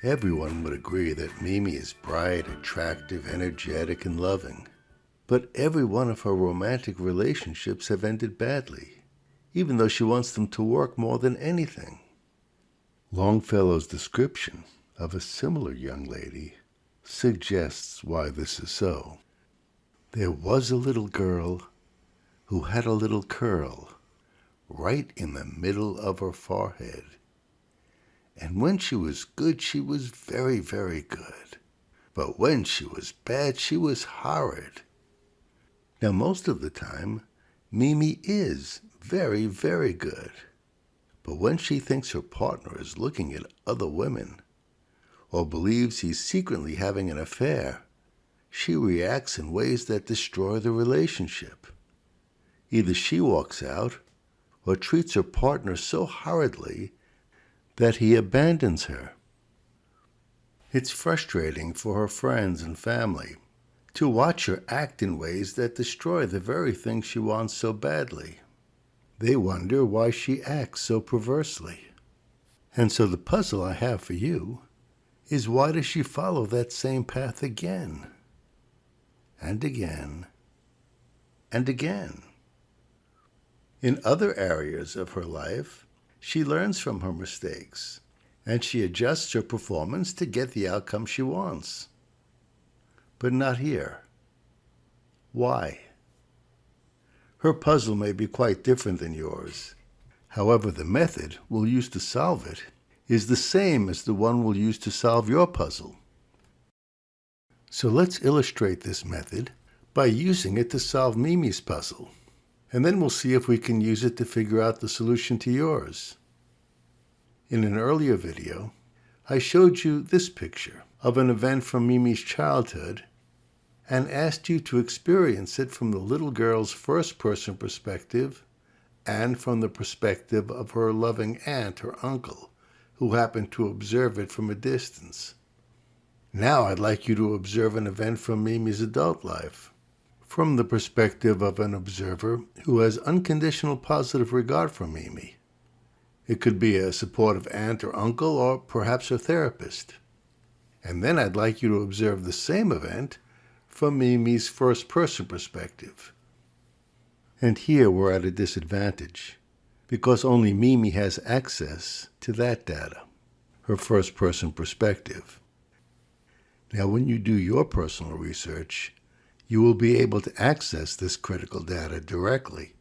Everyone would agree that Mimi is bright, attractive, energetic, and loving. But every one of her romantic relationships have ended badly, even though she wants them to work more than anything. Longfellow's description of a similar young lady suggests why this is so. There was a little girl who had a little curl right in the middle of her forehead. And when she was good, she was very, very good. But when she was bad, she was horrid. Now, most of the time, Mimi is very, very good. But when she thinks her partner is looking at other women, or believes he's secretly having an affair, she reacts in ways that destroy the relationship. Either she walks out, or treats her partner so horridly that he abandons her. It's frustrating for her friends and family to watch her act in ways that destroy the very thing she wants so badly. They wonder why she acts so perversely. And so the puzzle I have for you is, why does she follow that same path again and again and again? In other areas of her life, she learns from her mistakes, and she adjusts her performance to get the outcome she wants. But not here. Why? Her puzzle may be quite different than yours. However, the method we'll use to solve it is the same as the one we'll use to solve your puzzle. So let's illustrate this method by using it to solve Mimi's puzzle, and then we'll see if we can use it to figure out the solution to yours. In an earlier video, I showed you this picture of an event from Mimi's childhood and asked you to experience it from the little girl's first-person perspective and from the perspective of her loving aunt or uncle, who happened to observe it from a distance. Now I'd like you to observe an event from Mimi's adult life, from the perspective of an observer who has unconditional positive regard for Mimi. It could be a supportive aunt or uncle, or perhaps her therapist. And then I'd like you to observe the same event from Mimi's first-person perspective. And here we're at a disadvantage, because only Mimi has access to that data, her first-person perspective. Now, when you do your personal research, you will be able to access this critical data directly.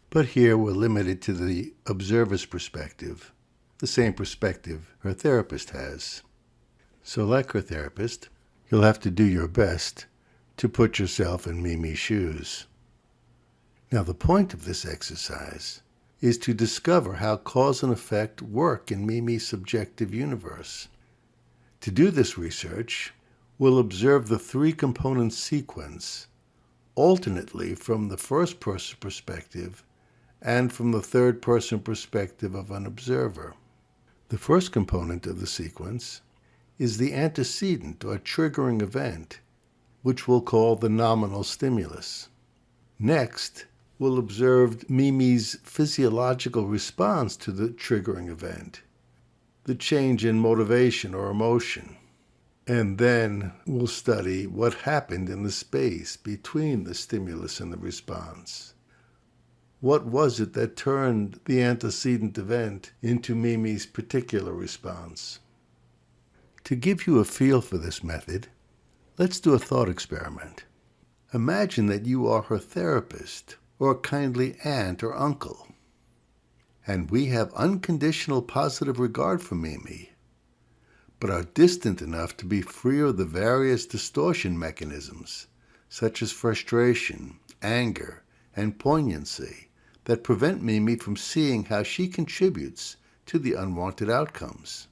But here we're limited to the observer's perspective, the same perspective her therapist has. So like her therapist, you'll have to do your best to put yourself in Mimi's shoes. Now, the point of this exercise is to discover how cause and effect work in Mimi's subjective universe. To do this research, we'll observe the three-component sequence alternately from the first-person perspective and from the third-person perspective of an observer. The first component of the sequence is the antecedent or triggering event, which we'll call the nominal stimulus. Next, we'll observe Mimi's physiological response to the triggering event, the change in motivation or emotion. And then we'll study what happened in the space between the stimulus and the response. What was it that turned the antecedent event into Mimi's particular response? To give you a feel for this method, let's do a thought experiment. Imagine that you are her therapist or a kindly aunt or uncle, and we have unconditional positive regard for Mimi, but are distant enough to be free of the various distortion mechanisms, such as frustration, anger, and poignancy, that prevent Mimi from seeing how she contributes to the unwanted outcomes.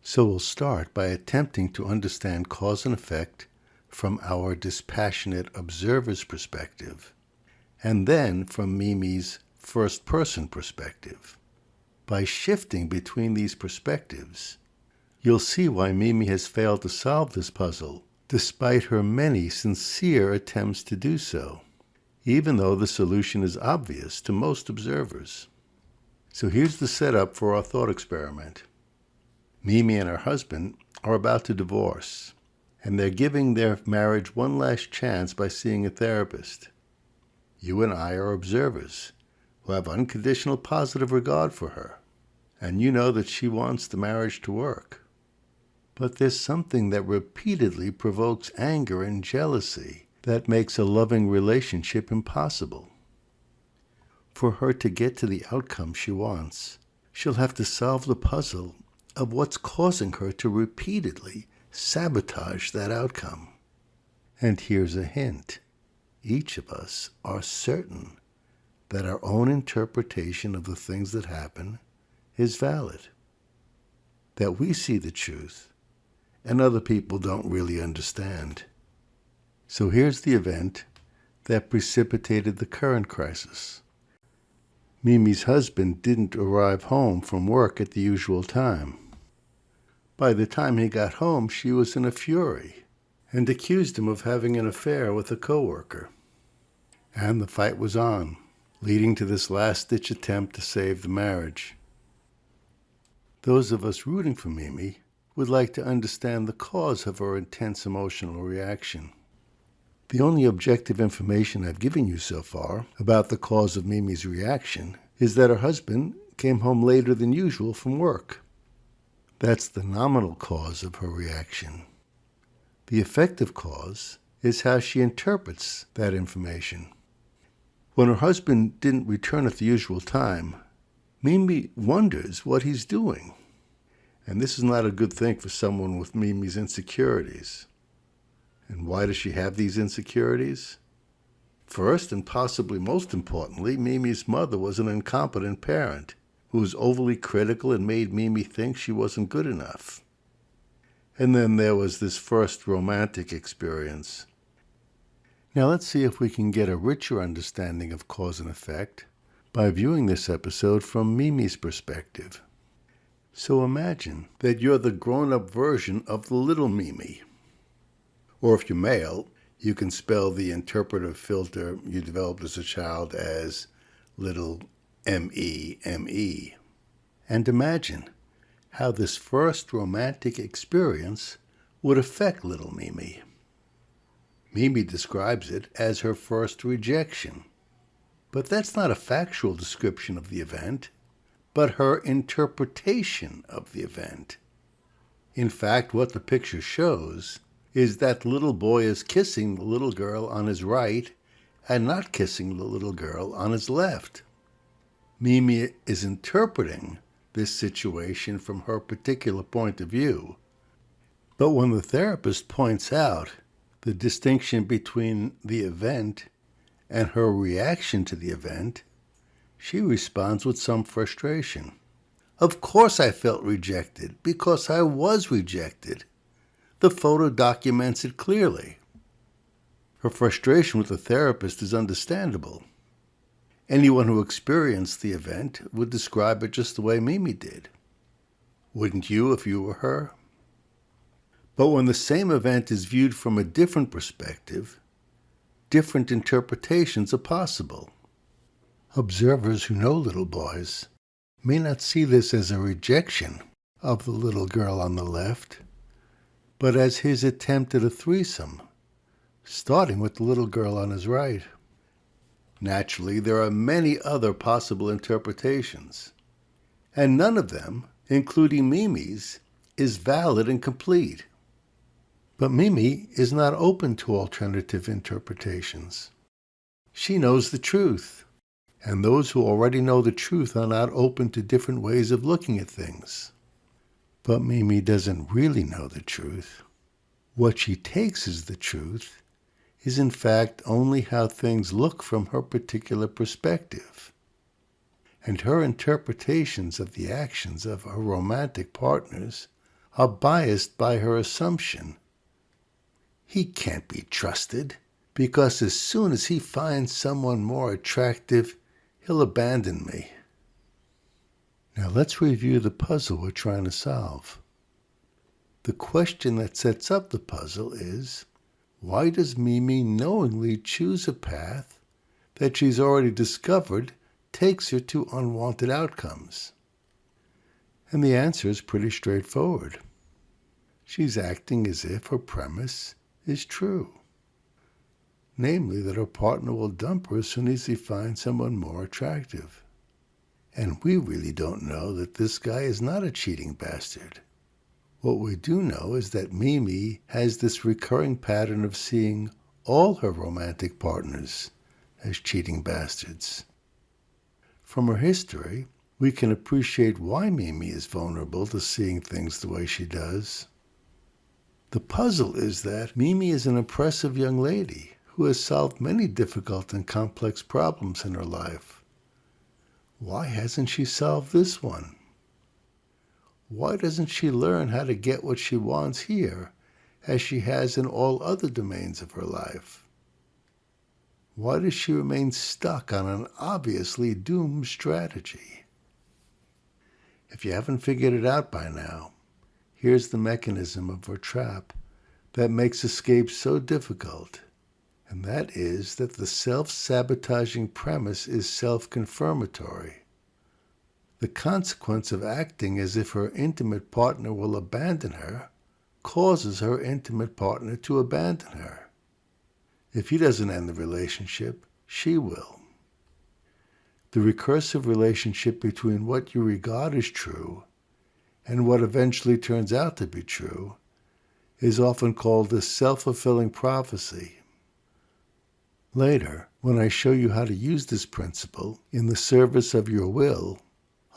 So we'll start by attempting to understand cause and effect from our dispassionate observer's perspective, and then from Mimi's first-person perspective. By shifting between these perspectives, you'll see why Mimi has failed to solve this puzzle, despite her many sincere attempts to do so, even though the solution is obvious to most observers. So here's the setup for our thought experiment. Mimi and her husband are about to divorce, and they're giving their marriage one last chance by seeing a therapist. You and I are observers who have unconditional positive regard for her, and you know that she wants the marriage to work. But there's something that repeatedly provokes anger and jealousy that makes a loving relationship impossible. For her to get to the outcome she wants, she'll have to solve the puzzle of what's causing her to repeatedly sabotage that outcome. And here's a hint. Each of us are certain that our own interpretation of the things that happen is valid. That we see the truth and other people don't really understand. So here's the event that precipitated the current crisis. Mimi's husband didn't arrive home from work at the usual time. By the time he got home, she was in a fury and accused him of having an affair with a coworker. And the fight was on, leading to this last-ditch attempt to save the marriage. Those of us rooting for Mimi would like to understand the cause of her intense emotional reaction. The only objective information I've given you so far about the cause of Mimi's reaction is that her husband came home later than usual from work. That's the nominal cause of her reaction. The effective cause is how she interprets that information. When her husband didn't return at the usual time, Mimi wonders what he's doing. And this is not a good thing for someone with Mimi's insecurities. And why does she have these insecurities? First, and possibly most importantly, Mimi's mother was an incompetent parent who was overly critical and made Mimi think she wasn't good enough. And then there was this first romantic experience. Now let's see if we can get a richer understanding of cause and effect by viewing this episode from Mimi's perspective. So imagine that you're the grown-up version of the little Mimi. Or if you're male, you can spell the interpretive filter you developed as a child as little M-E-M-E. And imagine how this first romantic experience would affect little Mimi. Mimi describes it as her first rejection. But that's not a factual description of the event, but her interpretation of the event. In fact, what the picture shows is that the little boy is kissing the little girl on his right and not kissing the little girl on his left. Mimi is interpreting this situation from her particular point of view. But when the therapist points out the distinction between the event and her reaction to the event, she responds with some frustration. Of course I felt rejected, because I was rejected. The photo documents it clearly. Her frustration with the therapist is understandable. Anyone who experienced the event would describe it just the way Mimi did. Wouldn't you if you were her? But when the same event is viewed from a different perspective, different interpretations are possible. Observers who know little boys may not see this as a rejection of the little girl on the left, but as his attempt at a threesome, starting with the little girl on his right. Naturally, there are many other possible interpretations, and none of them, including Mimi's, is valid and complete. But Mimi is not open to alternative interpretations. She knows the truth, and those who already know the truth are not open to different ways of looking at things. But Mimi doesn't really know the truth. What she takes as the truth is in fact only how things look from her particular perspective. And her interpretations of the actions of her romantic partners are biased by her assumption. He can't be trusted, because as soon as he finds someone more attractive, he'll abandon me. Now let's review the puzzle we're trying to solve. The question that sets up the puzzle is, why does Mimi knowingly choose a path that she's already discovered takes her to unwanted outcomes? And the answer is pretty straightforward. She's acting as if her premise is true. Namely, that her partner will dump her as soon as he finds someone more attractive. And we really don't know that this guy is not a cheating bastard. What we do know is that Mimi has this recurring pattern of seeing all her romantic partners as cheating bastards. From her history, we can appreciate why Mimi is vulnerable to seeing things the way she does. The puzzle is that Mimi is an impressive young lady who has solved many difficult and complex problems in her life. Why hasn't she solved this one? Why doesn't she learn how to get what she wants here, as she has in all other domains of her life? Why does she remain stuck on an obviously doomed strategy? If you haven't figured it out by now, here's the mechanism of her trap that makes escape so difficult, and that is that the self-sabotaging premise is self-confirmatory. The consequence of acting as if her intimate partner will abandon her causes her intimate partner to abandon her. If he doesn't end the relationship, she will. The recursive relationship between what you regard as true and what eventually turns out to be true is often called a self-fulfilling prophecy. Later, when I show you how to use this principle in the service of your will,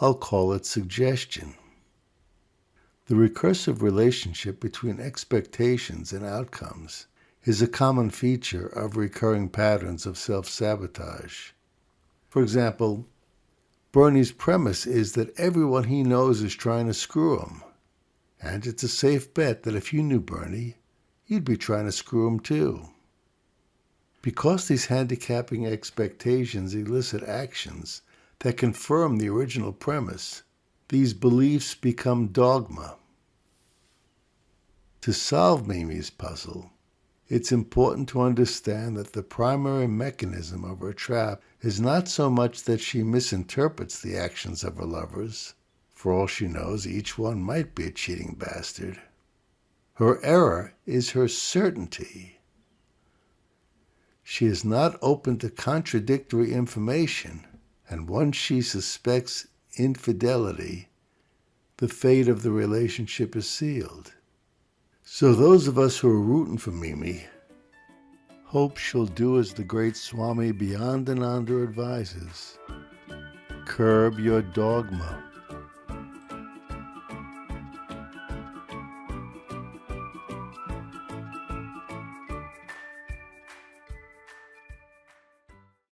I'll call it suggestion. The recursive relationship between expectations and outcomes is a common feature of recurring patterns of self-sabotage. For example, Bernie's premise is that everyone he knows is trying to screw him, and it's a safe bet that if you knew Bernie, you'd be trying to screw him too. Because these handicapping expectations elicit actions that confirm the original premise, these beliefs become dogma. To solve Mimi's puzzle, it's important to understand that the primary mechanism of her trap is not so much that she misinterprets the actions of her lovers. For all she knows, each one might be a cheating bastard. Her error is her certainty. She is not open to contradictory information, and once she suspects infidelity, the fate of the relationship is sealed. So those of us who are rooting for Mimi hope she'll do as the great Swami Beyondananda advises. Curb your dogma.